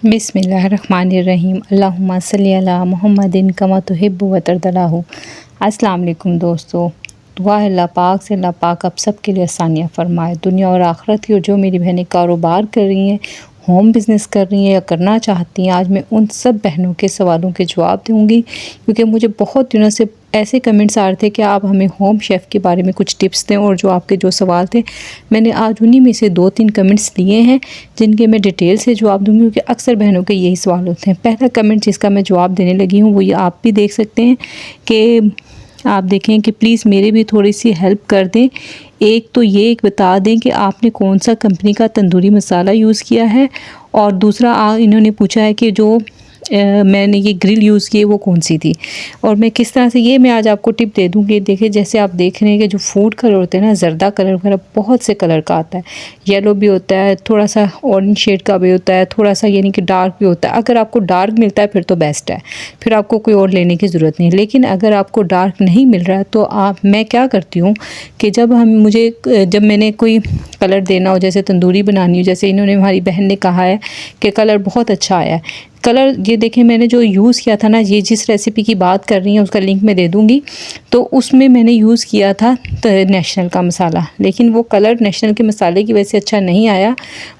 बिस्मिल्लाहिर्रहमानिर्रहीम अल्लाहुम्मा सल्ली अला मुहम्मदिन कमा तुहिब्बु व तर्दलाहु। अस्सलाम वालेकुम दोस्तों, दुआ है अल्लाह पाक से अल्लाह पाक आप सब के लिए आसानियाँ फ़रमाए दुनिया और आखिरत की। और जो मेरी बहनें कारोबार कर रही हैं, होम बिज़नेस कर रही हैं या करना चाहती हैं, आज मैं उन सब बहनों के सवालों के जवाब दूँगी, क्योंकि मुझे बहुत दिनों से ऐसे कमेंट्स आ रहे थे कि आप हमें होम शेफ़ के बारे में कुछ टिप्स दें। और जो आपके जो सवाल थे, मैंने आज उन्हीं में से 2-3 कमेंट्स लिए हैं जिनके मैं डिटेल से जवाब दूँगी, क्योंकि अक्सर बहनों के यही सवाल होते हैं। पहला कमेंट जिसका मैं जवाब देने लगी हूँ वो ये आप भी देख सकते हैं कि आप देखें कि प्लीज़ मेरी भी थोड़ी सी हेल्प कर दें। एक तो ये एक बता दें कि आपने कौन सा कंपनी का तंदूरी मसाला यूज़ किया है, और दूसरा इन्होंने पूछा है कि जो मैंने ये ग्रिल यूज़ की है वो कौन सी थी, और मैं किस तरह से, ये मैं आज आपको टिप दे दूँगी। देखिए जैसे आप देख रहे हैं कि जो फूड कलर होते हैं ना, जर्दा कलर वगैरह बहुत से कलर का आता है, येलो भी होता है, थोड़ा सा ऑरेंज शेड का भी होता है, थोड़ा सा यानी कि डार्क भी होता है। अगर आपको डार्क मिलता है फिर तो बेस्ट है, फिर आपको कोई और लेने की ज़रूरत नहीं है। लेकिन अगर आपको डार्क नहीं मिल रहा है तो मैं क्या करती हूँ कि जब मैंने कोई कलर देना हो, जैसे तंदूरी बनानी हो, जैसे इन्होंने, हमारी बहन ने कहा है कि कलर बहुत अच्छा आया है। कलर ये देखें, मैंने जो यूज़ किया था ना, ये जिस रेसिपी की बात कर रही हैं उसका लिंक मैं दे दूँगी, तो उसमें मैंने यूज़ किया था नेशनल का मसाला। लेकिन वो कलर नेशनल के मसाले की वजह से अच्छा नहीं आया,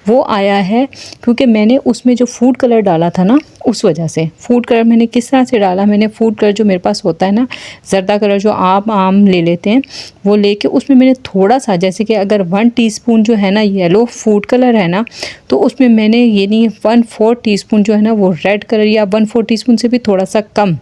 वो आया है क्योंकि मैंने उसमें जो फूड कलर डाला था ना, उस वजह से। फूड कलर मैंने किस तरह से डाला, मैंने फूड कलर जो मेरे पास होता है ना, जर्दा कलर जो आप आम ले लेते हैं, वो लेके उसमें मैंने थोड़ा सा, जैसे कि अगर 1 टीस्पून जो है ना येलो फूड कलर है ना, तो उसमें मैंने ये नहीं 1/4 टीस्पून जो है ना वो रेड कलर, या 1/4 टीस्पून से भी थोड़ा सा कम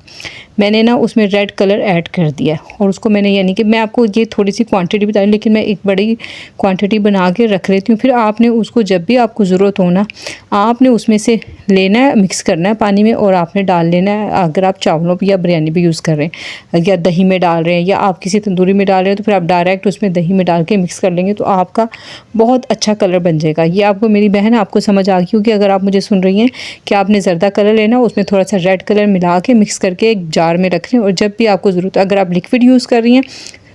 मैंने ना उसमें रेड कलर ऐड कर दिया। और उसको मैंने, यानी कि मैं आपको ये थोड़ी सी क्वांटिटी बता रही, लेकिन मैं एक बड़ी क्वांटिटी बना के रख लेती हूँ। फिर आपने उसको जब भी आपको ज़रूरत हो ना, आपने उसमें से लेना है, मिक्स करना है पानी में, और आपने डाल लेना है। अगर आप चावलों या बिरयानी भी यूज़ कर रहे हैं, या दही में डाल रहे हैं, या आप किसी तंदूरी में डाल रहे हैं, तो फिर आप डायरेक्ट उसमें दही में डाल के मिक्स कर लेंगे तो आपका बहुत अच्छा कलर बन जाएगा। ये आपको मेरी बहन आपको समझ आ गई होगी। अगर आप मुझे सुन रही हैं कि आपने जर्दा कलर लेना, उसमें थोड़ा सा रेड कलर मिला के मिक्स करके एक जार में रख लें, और जब भी आपको ज़रूरत है, अगर आप लिक्विड यूज़ कर रही हैं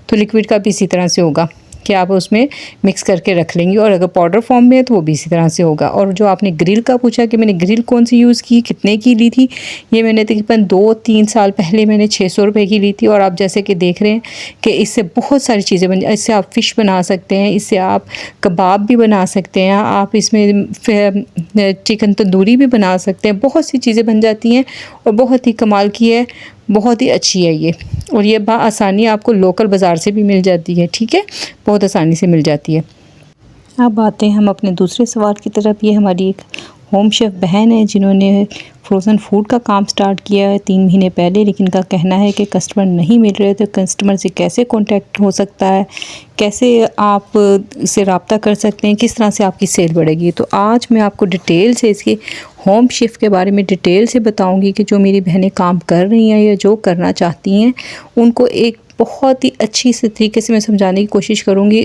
तो लिक्विड का भी इसी तरह से होगा कि आप उसमें मिक्स करके रख लेंगी, और अगर पाउडर फॉर्म में है तो वो भी इसी तरह से होगा। और जो आपने ग्रिल का पूछा कि मैंने ग्रिल कौन सी यूज़ की, कितने की ली थी, ये मैंने तकरीबन 2-3 साल पहले मैंने 600 रुपये की ली थी। और आप जैसे कि देख रहे हैं कि इससे बहुत सारी चीज़ें बन, इससे आप फ़िश बना सकते हैं, इससे आप कबाब भी बना सकते हैं, आप इसमें चिकन तंदूरी भी बना सकते हैं, बहुत सी चीज़ें बन जाती हैं, और बहुत ही कमाल की है, बहुत ही अच्छी है ये। और ये आसानी आपको लोकल बाज़ार से भी मिल जाती है, ठीक है, बहुत आसानी से मिल जाती है। अब आते हैं हम अपने दूसरे सवाल की तरफ। ये हमारी एक होम शेफ़ बहन है जिन्होंने फ्रोज़न फूड का काम स्टार्ट किया है 3 महीने पहले, लेकिन का कहना है कि कस्टमर नहीं मिल रहे, तो कस्टमर से कैसे कांटेक्ट हो सकता है, कैसे आप से रब्ता कर सकते हैं, किस तरह से आपकी सेल बढ़ेगी। तो आज मैं आपको डिटेल से इसकी होम शेफ़ के बारे में डिटेल से बताऊंगी कि जो मेरी बहनें काम कर रही हैं या जो करना चाहती हैं, उनको एक बहुत ही अच्छी से तरीके से मैं समझाने की कोशिश करूँगी।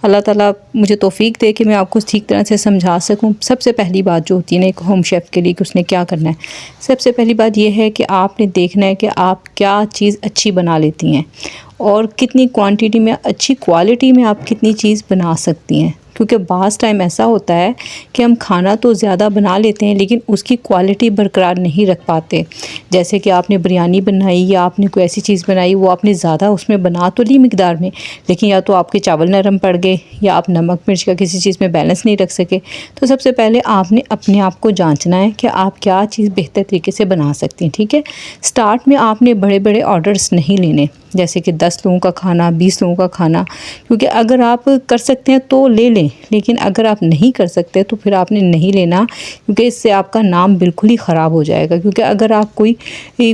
अल्लाह ताला मुझे तौफीक दे कि मैं आपको ठीक तरह से समझा सकूँ। सबसे पहली बात जो होती है ना एक होम शेफ़ के लिए कि उसने क्या करना है, सबसे पहली बात यह है कि आपने देखना है कि आप क्या चीज़ अच्छी बना लेती हैं, और कितनी क्वांटिटी में, अच्छी क्वालिटी में आप कितनी चीज़ बना सकती हैं। क्योंकि बाज़ टाइम ऐसा होता है कि हम खाना तो ज़्यादा बना लेते हैं, लेकिन उसकी क्वालिटी बरकरार नहीं रख पाते। जैसे कि आपने बिरयानी बनाई या आपने कोई ऐसी चीज़ बनाई, वो आपने ज़्यादा उसमें बना तो ली मिकदार में, लेकिन या तो आपके चावल नरम पड़ गए, या आप नमक मिर्च का किसी चीज़ में बैलेंस नहीं रख सके। तो सबसे पहले आपने अपने आप को जांचना है कि आप क्या चीज़ बेहतर तरीके से बना सकती हैं, ठीक है। स्टार्ट में आपने बड़े बड़े ऑर्डर्स नहीं लेने, जैसे कि 10 लोगों का खाना, 20 लोगों का खाना, क्योंकि अगर आप कर सकते हैं तो ले लें, लेकिन अगर आप नहीं कर सकते तो फिर आपने नहीं लेना, क्योंकि इससे आपका नाम बिल्कुल ही ख़राब हो जाएगा। क्योंकि अगर आप कोई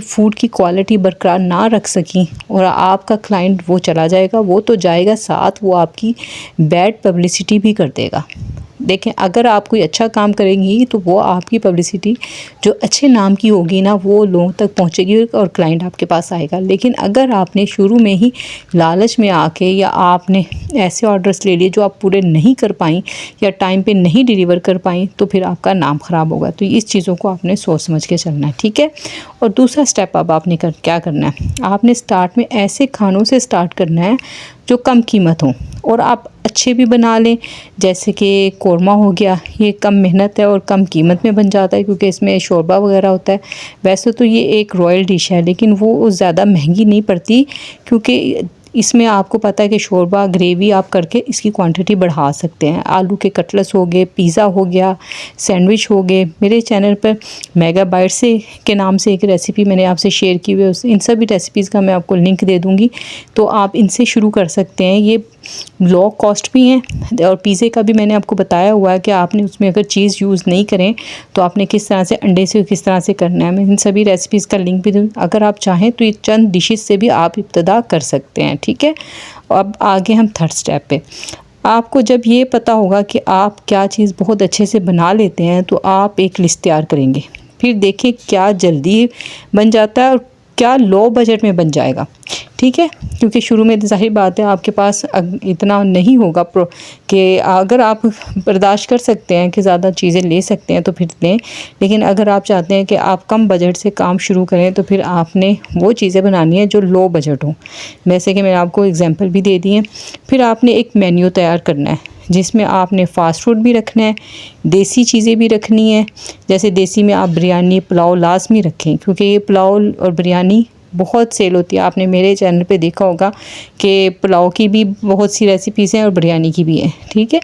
फ़ूड की क्वालिटी बरकरार ना रख सकें और आपका क्लाइंट वो चला जाएगा, वो तो जाएगा, साथ वो आपकी बैड पब्लिसिटी भी कर देगा। देखें, अगर आप कोई अच्छा काम करेंगी तो वो आपकी पब्लिसिटी जो अच्छे नाम की होगी ना, वो लोगों तक पहुंचेगी और क्लाइंट आपके पास आएगा। लेकिन अगर आपने शुरू में ही लालच में आके, या आपने ऐसे ऑर्डर्स ले लिए जो आप पूरे नहीं कर पाई या टाइम पे नहीं डिलीवर कर पाई, तो फिर आपका नाम ख़राब होगा। तो इस चीज़ों को आपने सोच समझ के चलना है, ठीक है। और दूसरा स्टेप अब आपने क्या करना है, आपने स्टार्ट में ऐसे खानों से स्टार्ट करना है जो कम कीमत हों और आप अच्छे भी बना लें, जैसे कि कोरमा हो गया, ये कम मेहनत है और कम कीमत में बन जाता है क्योंकि इसमें शोरबा वगैरह होता है। वैसे तो ये एक रॉयल डिश है लेकिन वो ज़्यादा महंगी नहीं पड़ती क्योंकि इसमें आपको पता है कि शोरबा ग्रेवी आप करके इसकी क्वांटिटी बढ़ा सकते हैं। आलू के कटलेट्स हो गए, पिज़्ज़ा हो गया, सैंडविच हो गए। मेरे चैनल पर मेगा बाइट से के नाम से एक रेसिपी मैंने आपसे शेयर की हुई है, इन सभी रेसिपीज़ का मैं आपको लिंक दे दूँगी, तो आप इनसे शुरू कर सकते हैं। ये लो कॉस्ट भी हैं और पिज़्ज़े का भी मैंने आपको बताया हुआ है कि आपने उसमें अगर चीज़ यूज़ नहीं करें तो आपने किस तरह से अंडे से किस तरह से करना है। मैं इन सभी रेसिपीज़ का लिंक भी दूँ, अगर आप चाहें तो ये चंद डिशेस से भी आप इब्तदा कर सकते हैं, ठीक है। अब आगे हम थर्ड स्टेप पे। आपको जब ये पता होगा कि आप क्या चीज़ बहुत अच्छे से बना लेते हैं तो आप एक लिस्ट तैयार करेंगे, फिर देखें क्या जल्दी बन जाता है और क्या लो बजट में बन जाएगा, ठीक है। क्योंकि शुरू में ज़ाहिर बात है आपके पास इतना नहीं होगा कि अगर आप बर्दाश्त कर सकते हैं कि ज़्यादा चीज़ें ले सकते हैं तो फिर लें, लेकिन अगर आप चाहते हैं कि आप कम बजट से काम शुरू करें तो फिर आपने वो चीज़ें बनानी है जो लो बजट हो। वैसे कि मैंने आपको एग्जांपल भी दे दिए। फिर आपने एक मेन्यू तैयार करना है जिसमें आपने फ़ास्ट फूड भी रखना है, देसी चीज़ें भी रखनी है। जैसे देसी में आप बिरयानी, पुलाव लाजमी रखें क्योंकि ये पुलाव और बिरयानी बहुत सेल होती है। आपने मेरे चैनल पे देखा होगा कि पुलाव की भी बहुत सी रेसिपीज़ हैं और बिरयानी की भी हैं, ठीक है।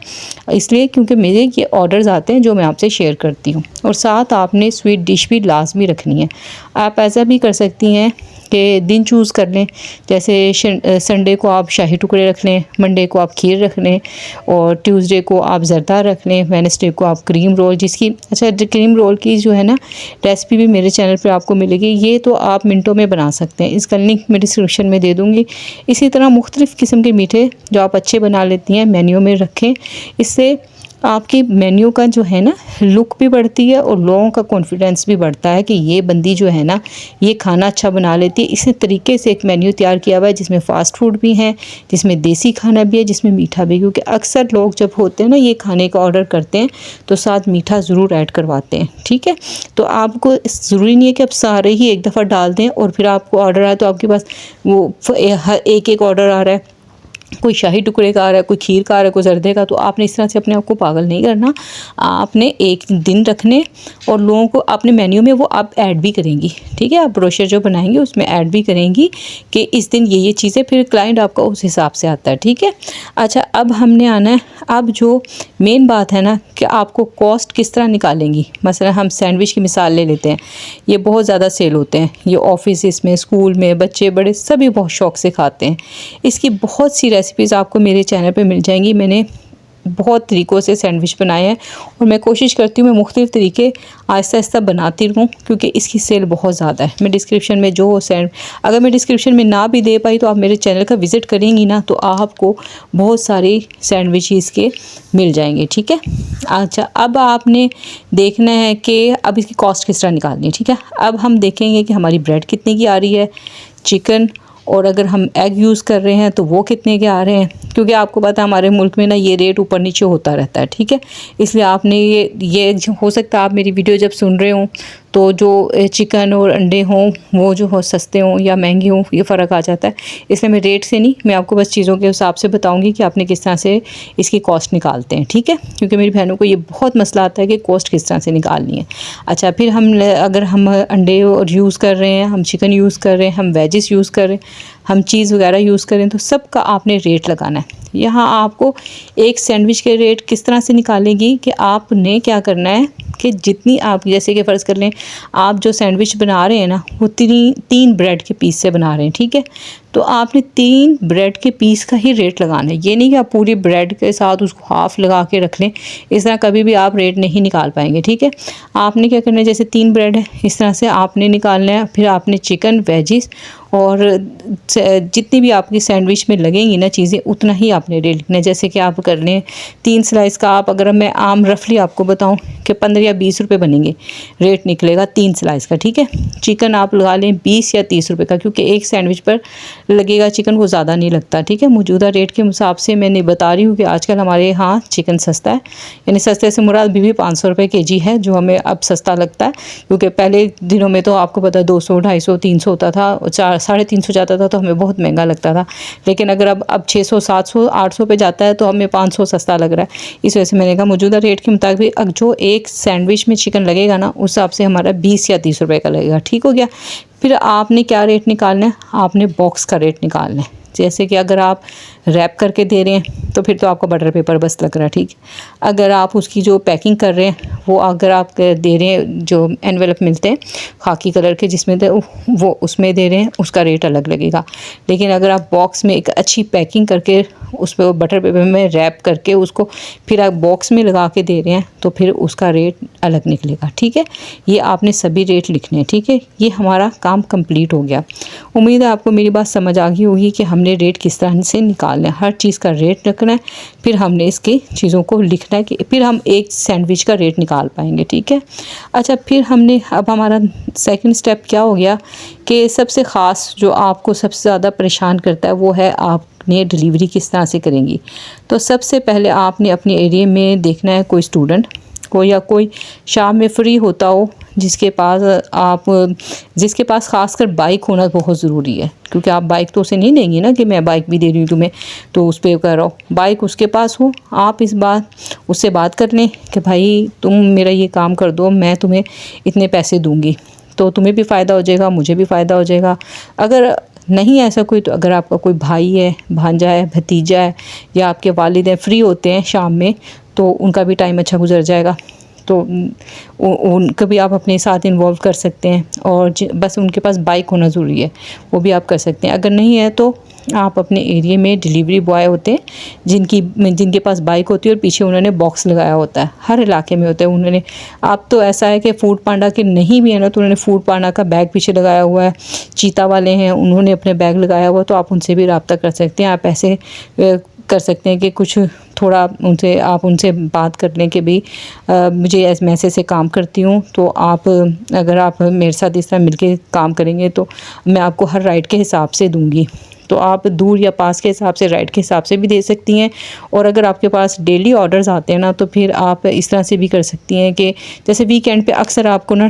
इसलिए क्योंकि मेरे ये ऑर्डर्स आते हैं जो मैं आपसे शेयर करती हूँ। और साथ आपने स्वीट डिश भी लाजमी रखनी है। आप ऐसा भी कर सकती हैं कि दिन चूज़ कर लें, जैसे संडे को आप शाही टुकड़े रख लें, मंडे को आप खीर रख लें और ट्यूसडे को आप ज़रदा रख लें, वेडनेसडे को आप क्रीम रोल, जिसकी क्रीम रोल की जो है ना रेसिपी भी मेरे चैनल पर आपको मिलेगी। ये तो आप मिनटों में बना सकते हैं, इसका लिंक मैं डिस्क्रिप्शन में दे दूँगी। इसी तरह मुख्तलिफ़ किस्म के मीठे जो आप अच्छे बना लेती हैं मेन्यू में रखें। इससे आपकी मेन्यू का जो है ना लुक भी बढ़ती है और लोगों का कॉन्फिडेंस भी बढ़ता है कि ये बंदी जो है ना ये खाना अच्छा बना लेती है। इसी तरीके से एक मेन्यू तैयार किया हुआ है जिसमें फ़ास्ट फूड भी हैं, जिसमें देसी खाना भी है, जिसमें मीठा भी, क्योंकि अक्सर लोग जब होते हैं ना ये खाने का ऑर्डर करते हैं तो साथ मीठा ज़रूर ऐड करवाते हैं, ठीक है। तो आपको ज़रूरी नहीं है कि आप सारे ही एक दफ़ा डाल दें और फिर आपको ऑर्डर आए तो आपके पास वो एक ऑर्डर आ रहा है, कोई शाही टुकड़े का आ रहा है, कोई खीर का आ रहा है, कोई जर्दे का। तो आपने इस तरह से अपने आप को पागल नहीं करना। आपने एक दिन रखने और लोगों को अपने मेन्यू में वो आप ऐड भी करेंगी, ठीक है। आप ब्रोशर जो बनाएंगे उसमें ऐड भी करेंगी कि इस दिन ये चीज़ें, फिर क्लाइंट आपका उस हिसाब से आता है, ठीक है। अच्छा, अब हमने आना है, अब जो मेन बात है ना कि आपको कॉस्ट किस तरह निकालेंगी। मसलन हम सैंडविच की मिसाल ले लेते हैं, ये बहुत ज़्यादा सेल होते हैं, ये ऑफिस में, स्कूल में बच्चे बड़े सभी बहुत शौक़ से खाते हैं। इसकी बहुत सी रेसिपीज़ आपको मेरे चैनल पे मिल जाएंगी। मैंने बहुत तरीक़ों से सैंडविच बनाए हैं और मैं कोशिश करती हूँ मैं मुख्तलिफ़ तरीके आहिस्ता आहिस्ता बनाती रहूँ क्योंकि इसकी सेल बहुत ज़्यादा है। मैं डिस्क्रिप्शन में जो अगर मैं डिस्क्रिप्शन में ना भी दे पाई तो आप मेरे चैनल का विज़िट करेंगी ना तो आपको बहुत सारी सैंडविचेस के मिल जाएंगे, ठीक है। अच्छा, अब आपने देखना है कि अब इसकी कॉस्ट किस तरह निकालनी है, ठीक है। अब हम देखेंगे कि हमारी ब्रेड कितने की आ रही है, चिकन, और अगर हम एग यूज़ कर रहे हैं तो वो कितने के आ रहे हैं, क्योंकि आपको पता है हमारे मुल्क में ना ये रेट ऊपर नीचे होता रहता है, ठीक है। इसलिए आपने ये हो सकता है आप मेरी वीडियो जब सुन रहे हों तो जो चिकन और अंडे हों वो जो हो सस्ते हों या महंगे हों, ये फ़र्क आ जाता है। इसलिए मैं रेट से नहीं, मैं आपको बस चीज़ों के हिसाब से बताऊंगी कि आपने किस तरह से इसकी कॉस्ट निकालते हैं, ठीक है। क्योंकि मेरी बहनों को ये बहुत मसला आता है कि कॉस्ट किस तरह से निकालनी है। अच्छा, फिर अगर हम अंडे और यूज़ कर रहे हैं, हम चिकन यूज़ कर रहे हैं, हम वेजिस यूज़ कर रहे हैं, हम चीज़ वगैरह यूज़ करें तो सबका आपने रेट लगाना है। यहाँ आपको एक सैंडविच के रेट किस तरह से निकालेंगी कि आपने क्या करना है कि जितनी आप, जैसे कि फ़र्ज़ कर लें आप जो सैंडविच बना रहे हैं ना वो तीन ब्रेड के पीस से बना रहे हैं, ठीक है। तो आपने 3 ब्रेड के पीस का ही रेट लगाना है। ये नहीं कि आप पूरी ब्रेड के साथ उसको हाफ़ लगा के रख लें, इस तरह कभी भी आप रेट नहीं निकाल पाएंगे, ठीक है। आपने क्या करना है, जैसे 3 ब्रेड है इस तरह से आपने निकालना है। फिर आपने चिकन, वेजिस और जितनी भी आपकी सैंडविच में लगेंगी ना चीज़ें उतना ही आपने रेट लिखना है। जैसे कि आप कर लें 3 स्लाइस का, आप अगर मैं आम रफली आपको बताऊं कि 15 या 20 रुपये बनेंगे, रेट निकलेगा 3 स्लाइस का, ठीक है। चिकन आप लगा लें 20 या 30 रुपये का, क्योंकि एक सैंडविच पर लगेगा चिकन को ज़्यादा नहीं लगता, ठीक है। मौजूदा रेट के हिसाब से मैंने बता रही हूँ कि आजकल हमारे यहाँ चिकन सस्ता है, यानी सस्ते से मुराद भी 500 रुपये kg है, जो हमें अब सस्ता लगता है। क्योंकि पहले दिनों में तो आपको पता है 200, 250, 300 होता था, 350 जाता था तो हमें बहुत महंगा लगता था, लेकिन अगर अब 600 700 800 पे जाता है तो हमें 500 सस्ता लग रहा है। इस वजह से मैंने कहा मौजूदा रेट के मुताबिक जो एक सैंडविच में चिकन लगेगा ना, उस हिसाब से हमारा 20 या 30 रुपये का लगेगा। ठीक हो गया। फिर आपने क्या रेट निकालना है, आपने बॉक्स का रेट निकालना है। जैसे कि अगर आप रैप करके दे रहे हैं तो फिर तो आपका बटर पेपर बस लग रहा है, ठीक। अगर आप उसकी जो पैकिंग कर रहे हैं वो अगर आप दे रहे हैं, जो एनवेलप मिलते हैं खाकी कलर के जिसमें वो उसमें दे रहे हैं, उसका रेट अलग लगेगा। लेकिन अगर आप बॉक्स में एक अच्छी पैकिंग करके उस पर बटर पेपर में रैप करके उसको फिर आप बॉक्स में लगा के दे रहे हैं तो फिर उसका रेट अलग निकलेगा, ठीक है। ये आपने सभी रेट लिखने हैं, ठीक है। ये हमारा काम कंप्लीट हो गया। उम्मीद है आपको मेरी बात समझ आ गई होगी कि हमने रेट किस तरह से निकालना है, हर चीज़ का रेट रखना है, फिर हमने इसकी चीज़ों को लिखना है कि फिर हम एक सैंडविच का रेट निकाल पाएंगे, ठीक है। अच्छा, फिर हमने अब हमारा सेकंड स्टेप क्या हो गया कि सबसे ख़ास जो आपको सबसे ज़्यादा परेशान करता है वो है आपने डिलीवरी किस तरह से करेंगी। तो सबसे पहले आपने अपने एरिया में देखना है कोई स्टूडेंट को या कोई शाम में फ्री होता हो जिसके पास खासकर बाइक होना बहुत ज़रूरी है, क्योंकि आप बाइक तो उसे नहीं देंगी ना कि मैं बाइक भी दे रही हूँ तुम्हें तो उस पर कर रहा हो। बाइक उसके पास हो, आप उससे बात कर लें कि भाई तुम मेरा ये काम कर दो, मैं तुम्हें इतने पैसे दूँगी, तो तुम्हें भी फ़ायदा हो जाएगा, मुझे भी फ़ायदा हो जाएगा। अगर नहीं ऐसा कोई, तो अगर आपका कोई भाई है, भांजा है, भतीजा है या आपके वालिद हैं, फ्री होते हैं शाम में, तो उनका भी टाइम अच्छा गुजर जाएगा। तो उनको भी आप अपने साथ इन्वॉल्व कर सकते हैं और बस उनके पास बाइक होना ज़रूरी है, वो भी आप कर सकते हैं। अगर नहीं है तो आप अपने एरिया में डिलीवरी बॉय होते हैं जिनके पास बाइक होती है और पीछे उन्होंने बॉक्स लगाया होता है, हर इलाके में होता है उन्होंने। आप तो ऐसा है कि फूड पांडा के नहीं भी है ना, तो उन्होंने फूड पांडा का बैग पीछे लगाया हुआ है। चीता वाले हैं, उन्होंने अपने बैग लगाया हुआ, तो आप उनसे भी रब्ता कर सकते हैं। आप ऐसे कर सकते हैं कि कुछ थोड़ा उनसे बात कर लें कि भाई मुझे मैसेज से काम करती हूँ, तो अगर आप मेरे साथ इस तरह मिलके काम करेंगे तो मैं आपको हर राइड के हिसाब से दूंगी। तो आप दूर या पास के हिसाब से, राइड के हिसाब से भी दे सकती हैं। और अगर आपके पास डेली ऑर्डर्स आते हैं ना, तो फिर आप इस तरह से भी कर सकती हैं कि जैसे वीकेंड पे अक्सर आपको ना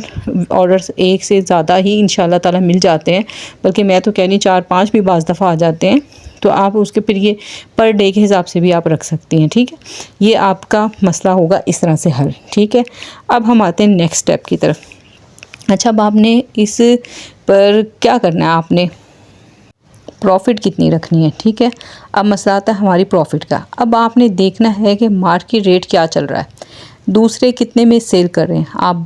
ऑर्डर्स एक से ज़्यादा ही इंशाल्लाह ताला मिल जाते हैं, बल्कि मैं तो कह रही 4-5 भी बाज़ दफ़ा आ जाते हैं। तो आप उसके फिर ये पर डे के हिसाब से भी आप रख सकती हैं, ठीक है। ये आपका मसला होगा इस तरह से हल, ठीक है। अब हम आते हैं नेक्स्ट स्टेप की तरफ। अच्छा, अब आपने इस पर क्या करना है, आपने प्रॉफिट कितनी रखनी है, ठीक है। अब मसला आता है हमारी प्रॉफिट का। अब आपने देखना है कि मार्केट रेट क्या चल रहा है, दूसरे कितने में सेल कर रहे हैं। आप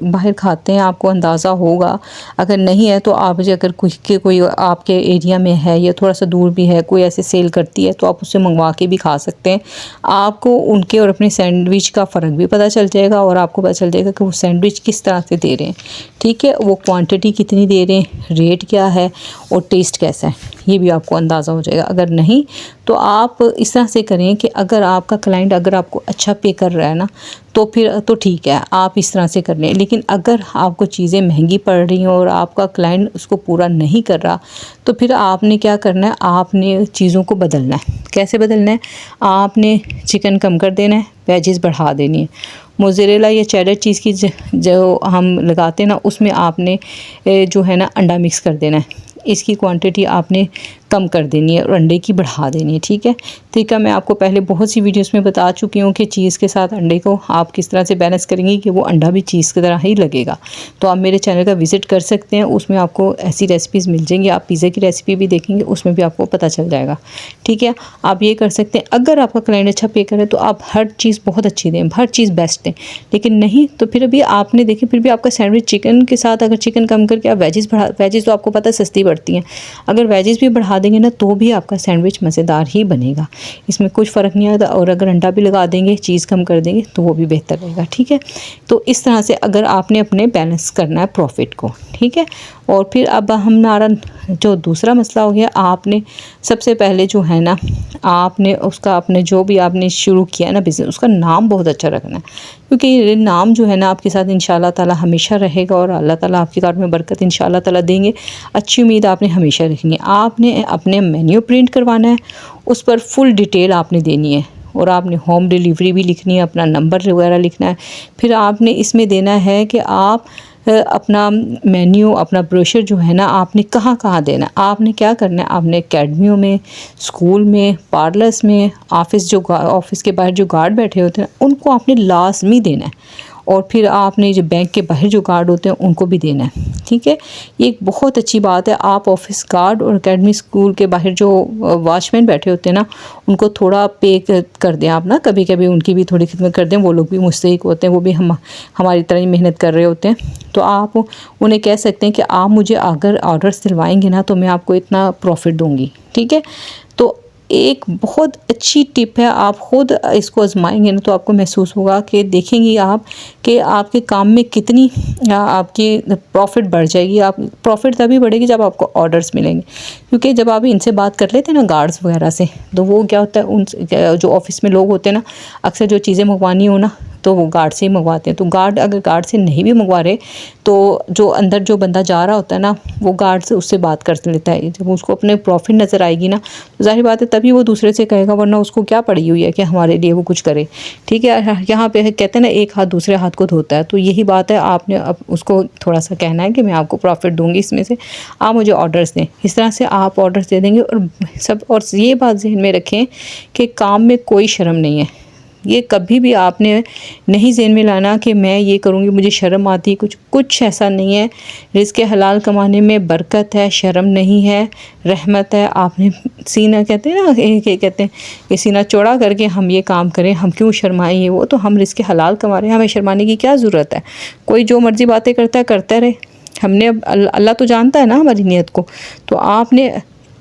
बाहर खाते हैं, आपको अंदाज़ा होगा। अगर नहीं है तो आप अगर कोई आपके एरिया में है या थोड़ा सा दूर भी है, कोई ऐसे सेल करती है, तो आप उससे मंगवा के भी खा सकते हैं। आपको उनके और अपने सैंडविच का फ़र्क भी पता चल जाएगा और आपको पता चल जाएगा कि वो सैंडविच किस तरह से दे रहे हैं, ठीक है। वो क्वांटिटी कितनी दे रहे हैं, रेट क्या है और टेस्ट कैसा है, ये भी आपको अंदाज़ा हो जाएगा। अगर नहीं तो आप इस तरह से करें कि अगर आपका क्लाइंट अगर आपको अच्छा पे कर रहा है ना, तो फिर तो ठीक है, आप इस तरह से कर लें। लेकिन अगर आपको चीज़ें महंगी पड़ रही हैं और आपका क्लाइंट उसको पूरा नहीं कर रहा, तो फिर आपने क्या करना है, आपने चीज़ों को बदलना है। कैसे बदलना है, आपने चिकन कम कर देना है, वेजेस बढ़ा देनी है। मोज़रेला या चेडर चीज़ की जो हम लगाते हैं ना, उसमें आपने जो है ना अंडा मिक्स कर देना है। इसकी क्वांटिटी आपने कम कर देनी है और अंडे की बढ़ा देनी है, ठीक है। ठीक है, मैं आपको पहले बहुत सी वीडियोस में बता चुकी हूँ कि चीज़ के साथ अंडे को आप किस तरह से बैलेंस करेंगी कि वो अंडा भी चीज़ की तरह ही लगेगा। तो आप मेरे चैनल का विज़िट कर सकते हैं, उसमें आपको ऐसी रेसिपीज़ मिल जाएंगी। आप पिज़्ज़ा की रेसिपी भी देखेंगे, उसमें भी आपको पता चल जाएगा, ठीक है। आप ये कर सकते हैं। अगर आपका क्लाइंट अच्छा पे करे तो आप हर चीज़ बहुत अच्छी दें, हर चीज़ बेस्ट दें। लेकिन नहीं तो फिर भी आपने देखें, फिर भी आपका सैंडविच चिकन के साथ अगर चिकन कम करके आप वेजेस तो आपको पता है सस्ती पड़ती हैं, अगर वेजेस भी बढ़ा देंगे ना, तो भी आपका सैंडविच मज़ेदार ही बनेगा, इसमें कुछ फ़र्क नहीं आता। और अगर अंडा भी लगा देंगे, चीज़ कम कर देंगे, तो वो भी बेहतर रहेगा, ठीक है। तो इस तरह से अगर आपने अपने बैलेंस करना है प्रॉफिट को, ठीक है। और फिर अब हमारा जो दूसरा मसला हो गया, आपने सबसे पहले जो है ना, आपने अपने जो भी आपने शुरू किया ना बिज़नेस, उसका नाम बहुत अच्छा रखना है, क्योंकि ये नाम जो है ना आपके साथ इंशाल्लाह ताला हमेशा रहेगा और अल्लाह ताला आपके घर में बरकत इंशाल्लाह ताला देंगे। अच्छी उम्मीद आपने हमेशा रखनी है। आपने अपने मेन्यू प्रिंट करवाना है, उस पर फुल डिटेल आपने देनी है और आपने होम डिलीवरी भी लिखनी है, अपना नंबर वगैरह लिखना है। फिर आपने इसमें देना है कि आप अपना मेन्यू, अपना ब्रोशर जो है ना आपने कहाँ कहाँ देना है। आपने क्या करना है, आपने एकेडमियों में, स्कूल में, पार्लर्स में, ऑफिस के बाहर जो गार्ड बैठे होते हैं उनको आपने लाजमी देना है। और फिर आपने जो बैंक के बाहर जो गार्ड होते हैं उनको भी देना है, ठीक है। ये एक बहुत अच्छी बात है। आप ऑफिस गार्ड और एकेडमी स्कूल के बाहर जो वॉचमैन बैठे होते हैं ना उनको थोड़ा पे कर दें आप ना, कभी कभी उनकी भी थोड़ी खिदमत कर दें। वो लोग भी मुस्तहिक होते हैं, वो भी हमारी तरह ही मेहनत कर रहे होते हैं। तो आप उन्हें कह सकते हैं कि आप मुझे अगर ऑर्डर्स दिलवाएंगे ना तो मैं आपको इतना प्रॉफिट दूँगी, ठीक है। तो एक बहुत अच्छी टिप है, आप ख़ुद इसको आजमाएंगे ना तो आपको महसूस होगा कि देखेंगी आप कि आपके काम में कितनी आपकी प्रॉफिट बढ़ जाएगी। आप प्रॉफिट तभी बढ़ेगी जब आपको ऑर्डर्स मिलेंगे, क्योंकि जब आप इनसे बात कर लेते हैं ना गार्ड्स वगैरह से, तो वो क्या होता है उन जो ऑफिस में लोग होते हैं ना, अक्सर जो चीज़ें मंगवानी हो ना तो वो गार्ड से ही मंगवाते हैं। तो गार्ड अगर गार्ड से नहीं भी मंगवा रहे तो जो अंदर जो बंदा जा रहा होता है ना वो गार्ड से उससे बात कर लेता है। जब उसको अपने प्रॉफिट नज़र आएगी ना तो जाहिर बात है तभी वो दूसरे से कहेगा, वरना उसको क्या पड़ी हुई है कि हमारे लिए वो कुछ करे, ठीक है। यहाँ पे कहते हैं ना एक हाथ दूसरे हाथ को धोता है, तो यही बात है। आपने अब उसको थोड़ा सा कहना है कि मैं आपको प्रॉफिट दूंगी इसमें से, आप मुझे ऑर्डर्स दें। इस तरह से आप ऑर्डर्स दे देंगे। और ये बात ज़हन में रखें कि काम में कोई शर्म नहीं है। ये कभी भी आपने नहीं ज़हन में लाना कि मैं ये करूँगी मुझे शर्म आती, कुछ ऐसा नहीं है। रिज़्क़ हलाल कमाने में बरकत है, शर्म नहीं है, रहमत है। आपने सीना कहते हैं ना, कहते हैं कि सीना चौड़ा करके हम ये काम करें, हम क्यों शर्माएं, ये वो तो हम रिज़्क़ हलाल कमा रहे हैं, हमें शर्माने की क्या ज़रूरत है। कोई जो मर्ज़ी बातें करता है करता रहे, हमने अब अल्लाह तो जानता है ना हमारी नीयत को। तो आपने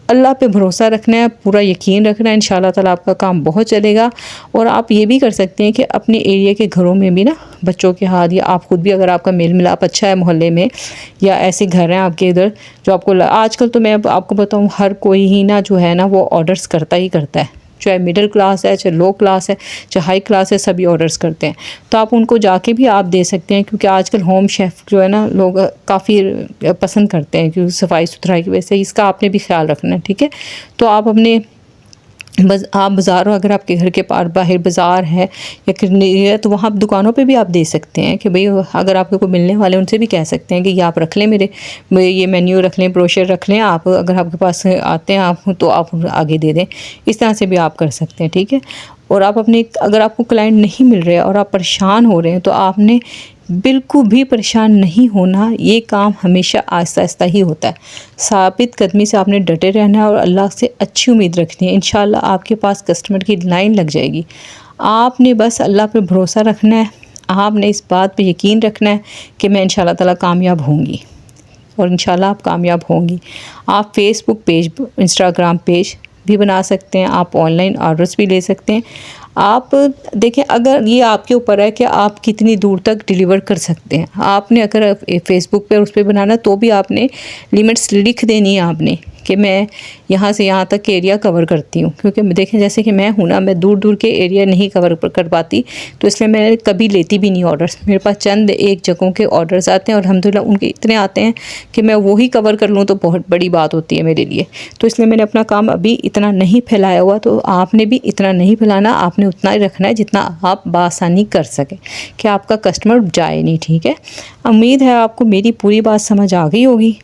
अल्लाह पे भरोसा रखना है, पूरा यकीन रखना है, इंशाल्लाह ताला आपका काम बहुत चलेगा। और आप ये भी कर सकते हैं कि अपने एरिया के घरों में भी ना बच्चों के हाथ, या आप खुद भी अगर आपका मेल मिलाप अच्छा है मोहल्ले में, या ऐसे घर हैं आपके इधर जो आपको आजकल तो मैं आपको बताऊँ हर कोई ही ना जो है ना वो ऑर्डर्स करता ही करता है, चाहे मिडिल क्लास है, चाहे लो क्लास है, चाहे हाई क्लास है, सभी ऑर्डर्स करते हैं। तो आप उनको जाके भी आप दे सकते हैं, क्योंकि आजकल होम शेफ़ जो है ना लोग काफ़ी पसंद करते हैं, क्योंकि सफाई सुथराई की वजह से। इसका आपने भी ख्याल रखना है, ठीक है। तो आप अपने आप बाज़ारों, अगर आपके घर के पार बाहर बाज़ार है या किरनी है तो वहाँ दुकानों पे भी आप दे सकते हैं कि भाई अगर आपको कोई मिलने वाले उनसे भी कह सकते हैं कि ये आप रख लें, मेरे ये मेन्यू रख लें, ब्रोशर रख लें। आप अगर आपके पास आते हैं आप तो आप आगे दे दें। इस तरह से भी आप कर सकते हैं, ठीक है। और आप अपने अगर आपको क्लाइंट नहीं मिल रहे और आप परेशान हो रहे हैं तो आपने बिल्कुल भी परेशान नहीं होना। ये काम हमेशा आहिस्ता आहिस्ता ही होता है। साबित कदमी से आपने डटे रहना है और अल्लाह से अच्छी उम्मीद रखनी है। इंशाल्लाह आपके पास कस्टमर की लाइन लग जाएगी। आपने बस अल्लाह पे भरोसा रखना है, आपने इस बात पे यकीन रखना है कि मैं इंशाल्लाह ताला कामयाब होंगी, और इंशाल्लाह आप कामयाब होंगी। आप फेसबुक पेज, इंस्टाग्राम पेज भी बना सकते हैं, आप ऑनलाइन ऑर्डर्स भी ले सकते हैं। आप देखें, अगर ये आपके ऊपर है कि आप कितनी दूर तक डिलीवर कर सकते हैं। आपने अगर फेसबुक पे उस पर बनाना तो भी आपने लिमिट्स लिख देनी है आपने कि मैं यहाँ से यहाँ तक एरिया कवर करती हूँ। क्योंकि देखें जैसे कि मैं हूँ ना, मैं दूर दूर के एरिया नहीं कवर कर पाती, तो इसलिए मैं कभी लेती भी नहीं ऑर्डर्स। मेरे पास चंद एक जगहों के ऑर्डर्स आते हैं और अल्हम्दुलिल्लाह उनके इतने आते हैं कि मैं वही कवर कर लूँ तो बहुत बड़ी बात होती है मेरे लिए। तो इसलिए मैंने अपना काम अभी इतना नहीं फैलाया हुआ। तो आपने भी इतना नहीं फैलाना, आपने उतना ही रखना है जितना आप बासानी कर सकें कि आपका कस्टमर जाए नहीं, ठीक है। उम्मीद है आपको मेरी पूरी बात समझ आ गई होगी।